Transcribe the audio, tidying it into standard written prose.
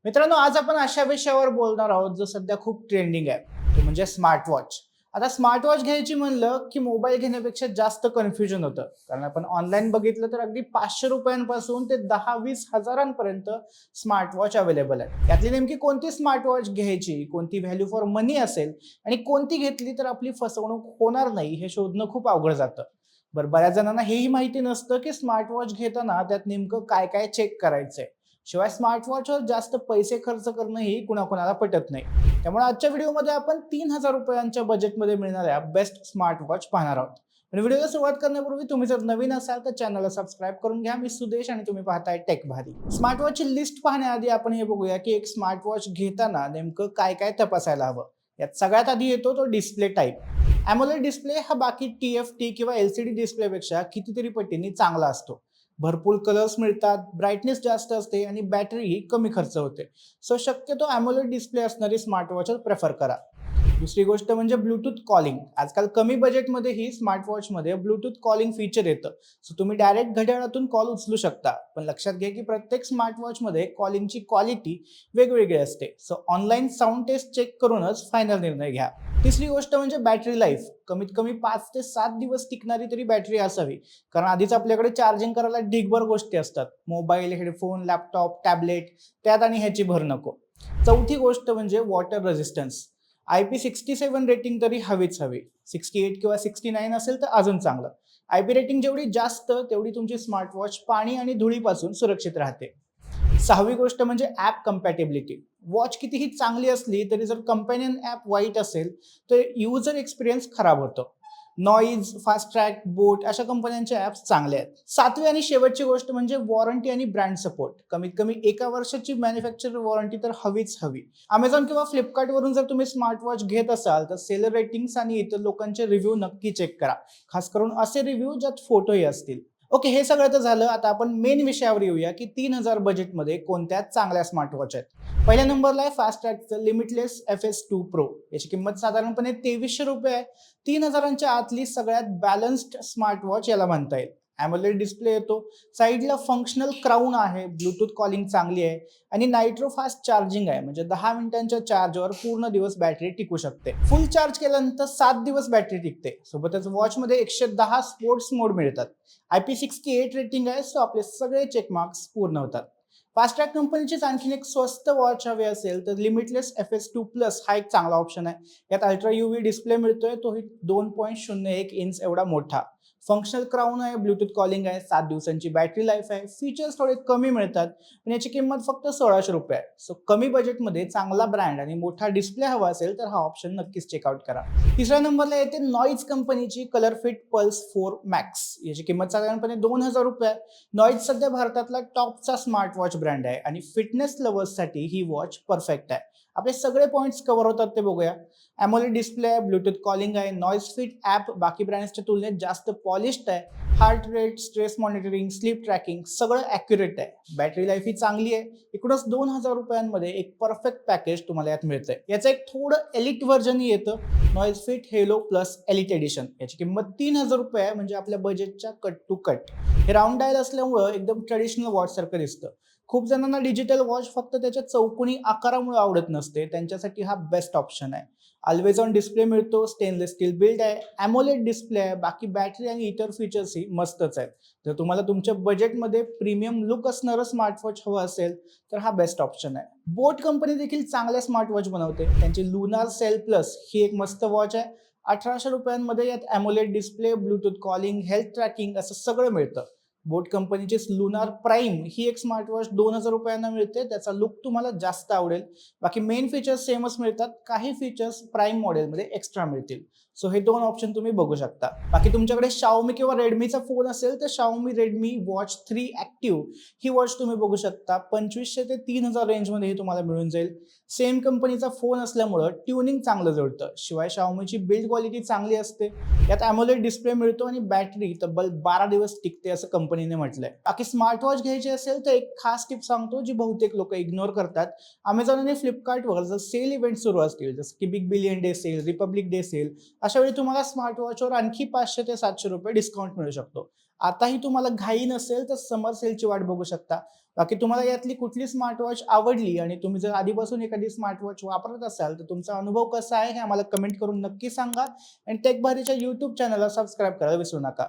मित्रांनो, आज आपण अशा विषयावर बोलणार आहोत जो सध्या खूप ट्रेंडिंग आहे, तो म्हणजे स्मार्ट वॉच. आता स्मार्ट वॉच घ्यायची म्हणलं की मोबाईल घेण्यापेक्षा जास्त कन्फ्युजन होतं. कारण आपण ऑनलाईन बघितलं तर अगदी 500 रुपयांपासून ते 10-20 हजारांपर्यंत स्मार्ट वॉच अवेलेबल आहे. यातली नेमकी कोणती स्मार्ट वॉच घ्यायची, कोणती व्हॅल्यू फॉर मनी असेल आणि कोणती घेतली तर आपली फसवणूक होणार नाही हे शोधणं खूप अवघड जातं. बरं, बऱ्याच जणांना हेही माहिती नसतं की स्मार्ट वॉच घेताना त्यात नेमकं काय काय चेक करायचंय. शिवाय स्मार्ट वॉचवर जास्त पैसे खर्च करणंही कुणाकुणाला पटत नाही. त्यामुळे आजच्या व्हिडिओमध्ये आपण 3,000 रुपयांच्या बजेटमध्ये मिळणाऱ्या बेस्ट स्मार्ट वॉच पाहणार आहोत. पण व्हिडिओला सुरुवात करण्यापूर्वी तुम्ही जर नवीन असाल तर चॅनलला सबस्क्राईब करून घ्या. मी सुदेश आणि तुम्ही पाहताय टेक भारी. स्मार्ट वॉचची लिस्ट पाहण्याआधी आपण हे बघूया की एक स्मार्ट वॉच घेताना नेमकं काय काय तपासायला हवं. यात सगळ्यात आधी येतो तो डिस्प्ले टाईप. अॅमोलेड डिस्प्ले हा बाकी TFT किंवा LCD डिस्प्लेपेक्षा कितीतरी पटींनी चांगला असतो. भरपूर कलर्स मिळतात, ब्राईटनेस जास्त असते आणि बॅटरीही कमी खर्च होते. सो शक्यतो अॅमोलेड डिस्प्ले असणारी स्मार्ट वॉच प्रेफर करा. दुसरी गोष्ट म्हणजे ब्लूटूथ कॉलिंग. आजकाल कमी बजेटमध्येही स्मार्ट वॉचमध्ये ब्लूटूथ कॉलिंग फीचर येतं. सो तुम्ही डायरेक्ट घड्याळातून कॉल उचलू शकता. पण लक्षात घ्या की प्रत्येक स्मार्ट वॉचमध्ये कॉलिंगची क्वालिटी वेगवेगळी असते. So online sound test check करूनच फायनल निर्णय घ्या. तिसरी गोष्ट म्हणजे बॅटरी लाईफ. कमीत कमी 5 ते 7 दिवस टिकणारी तरी बॅटरी असावी. कारण आधीच आपल्याकडे चार्जिंग करायला ढिगभर गोष्टी असतात. मोबाईल, हेडफोन, लॅपटॉप, टॅबलेट, त्यात आणि ह्याची भर नको. चौथी गोष्ट म्हणजे वॉटर रेझिस्टन्स. IP67 रेटिंग तरी हवीच हवी. 68 किंवा 69 असेल तर अजून चांगलं. IP रेटिंग जेवढी जास्त तेवढी तुमची स्मार्ट वॉच पाणी आणि धुळीपासून सुरक्षित राहते. सहावी गोष्ट म्हणजे ॲप कम्पॅटेबिलिटी. वॉच कितीही चांगली असली तरी जर कंपॅनियन ॲप वाईट असेल तर युजर एक्सपिरियन्स खराब होतो. नॉईज, फास्ट ट्रॅक, बोट अशा कंपन्यांचे ॲप्स चांगले आहेत. सातवी आणि शेवटची गोष्ट म्हणजे वॉरंटी आणि ब्रँड सपोर्ट. कमीत कमी 1 वर्षाची मॅन्युफॅक्चर वॉरंटी तर हवीच हवी. Amazon किंवा Flipkartवरून जर तुम्ही स्मार्ट वॉच घेत असाल तर सेलर रेटिंग्स आणि इतर लोकांचे रिव्ह्यू नक्की चेक करा. खास करून असे रिव्ह्यू ज्यात फोटोही असतील. ओके, हे सगळं तर झालं. आता आपण मेन विषयावर येऊया की 3,000 बजेटमध्ये कोणत्या चांगल्या स्मार्ट वॉच आहेत. पहिल्या नंबरला आहे फास्ट ट्रॅकचं लिमिटलेस FS2 Pro. याची किंमत साधारणपणे 2300 रुपये आहे. 3,000च्या आतली सगळ्यात बॅलन्स्ड स्मार्ट वॉच याला म्हणता येईल. अॅमोलेड डिस्प्ले येतो, साईडला फंक्शनल क्राऊन आहे, ब्लूटूथ कॉलिंग चांगली आहे आणि नायट्रो फास्ट चार्जिंग आहे. म्हणजे 10 मिनिटांच्या चार्जवर पूर्ण दिवस बॅटरी टिकू शकते. फुल चार्ज केल्यानंतर 7 दिवस बॅटरी टिकते. सोबतच वॉचमध्ये 110 स्पोर्ट्स मोड मिळतात. IP68 रेटिंग आहे, सो आपले सगळे चेकमार्क्स पूर्ण होतात. फास्ट ट्रॅक कंपनीचीच आणखीन एक स्वस्त वॉच हवी असेल तर लिमिटलेस FS2 Plus हा एक चांगला ऑप्शन आहे. यात अल्ट्रा UV डिस्प्ले मिळतोय, तोही 2.01 इंच एवढा मोठा. फंक्शनल क्राऊन आहे, ब्लूटूथ कॉलिंग आहे, 7 दिवसांची बॅटरी लाईफ आहे. फीचर्स थोडे कमी मिळतात पण याची किंमत फक्त 1600 रुपये आहे. सो कमी बजेटमध्ये चांगला ब्रँड आणि मोठा डिस्प्ले हवा असेल तर हा ऑप्शन नक्कीच चेकआउट करा. तिसऱ्या नंबरला येते नॉईज कंपनीची कलर फिट पल्स 4 मॅक्स. याची किंमत साधारणपणे 2,000 रुपये आहे. नॉईज सध्या भारतातला टॉपचा स्मार्ट वॉच ब्रँड आहे आणि फिटनेस लवर्ससाठी ही वॉच परफेक्ट आहे. आपले सगळे पॉइंट्स कव्हर होतात ते बघूया. अॅमोलेड डिस्प्ले आहे, ब्लूटूथ कॉलिंग आहे, नॉईज फिट ॲप बाकी ब्रँड्सच्या तुलनेत जास्त पॉलिश्ड आहे. Heart rate, stress monitoring, sleep tracking सगळं ॲक्युरेट आहे. बॅटरी लाईफ ही चांगली आहे. एकूणच 2,000 रुपयांमध्ये एक परफेक्ट पॅकेज तुम्हाला यात मिळतंय. याचं एक थोडं एलिट व्हर्जन येतं, Noise Fit Halo Plus Elite Edition. याची किंमत 3,000 रुपये आहे, म्हणजे आपल्या बजेटच्या कट टू कट. हे राऊंड डायल असल्यामुळं एकदम ट्रेडिशनल वॉच सारखं दिसतं. खूप जणांना डिजिटल वॉच फक्त त्याच्या चौकोनी आकारामुळे आवडत नसते, त्यांच्यासाठी हा बेस्ट ऑप्शन आहे. ऑलवेज ऑन डिस्प्ले मिळतो, स्टेनलेस स्टील बिल्ड आहे, अॅमोलेड डिस्प्ले आहे, बाकी बॅटरी आणि इतर फीचर्सही मस्तच आहेत. जर तुम्हाला तुमच्या बजेटमध्ये प्रीमियम लुक असणारं स्मार्टवॉच हवं असेल तर हा बेस्ट ऑप्शन आहे. बोट कंपनी देखील चांगल्या स्मार्टवॉच बनवते. त्यांची लुनार सेल प्लस ही एक मस्त वॉच आहे. 1,800 रुपयांमध्ये यात AMOLED display, Bluetooth calling, health tracking असं सगळं मिळतं. बोट कंपनीची लुनार प्राईम ही एक स्मार्टवॉच 2,000 रुपयांना मिळते. त्याचा लुक तुम्हाला जास्त आवडेल. बाकी मेन फीचर्स सेमच मिळतात, काही फीचर्स प्राईम मॉडेलमध्ये एक्स्ट्रा मिळतील. सो हे 2 ऑप्शन तुम्ही बघू शकता. बाकी तुमच्याकडे Xiaomi किंवा Redmiचा फोन असेल तर Xiaomi Redmi Watch 3 Active ही वॉच तुम्ही बघू शकता. 2,500 ते 3,000 रेंजमध्ये ही तुम्हाला मिळून जाईल. सेम कंपनीचा फोन असल्यामुळं ट्युनिंग चांगलं जुळतं. शिवाय Xiaomiची बिल्ड क्वालिटी चांगली असते. यात अॅमोलेड डिस्प्ले मिळतो आणि बॅटरी तब्बल 12 दिवस टिकते असं कंपनीने म्हटलंय. बाकी स्मार्ट वॉच घ्यायची असेल तर एक खास टिप सांगतो जी बहुतेक लोक इग्नोर करतात. Amazon आणि Flipkartवर जर सेल इव्हेंट सुरू असतील, जसं की Big Billion Day Sale, Republic Day Sale, अशा वेळी तुम्हाला स्मार्ट वॉचवर आणखी 500 ते 700 रुपये डिस्काउंट मिळू शकतो. आताही तुम्हाला घाई नसेल तर समर सेलची वाट बघू शकता. बाकी तुम्हाला यातली कुठली स्मार्ट वॉच आवडली आणि तुम्ही जर आधीपासून एखादी स्मार्ट वॉच वापरत असाल तर तुमचा अनुभव कसा आहे हे आम्हाला कमेंट करून नक्की सांगा आणि टेक भारीच्या YouTube चॅनलला सबस्क्राईब करायला विसरू नका.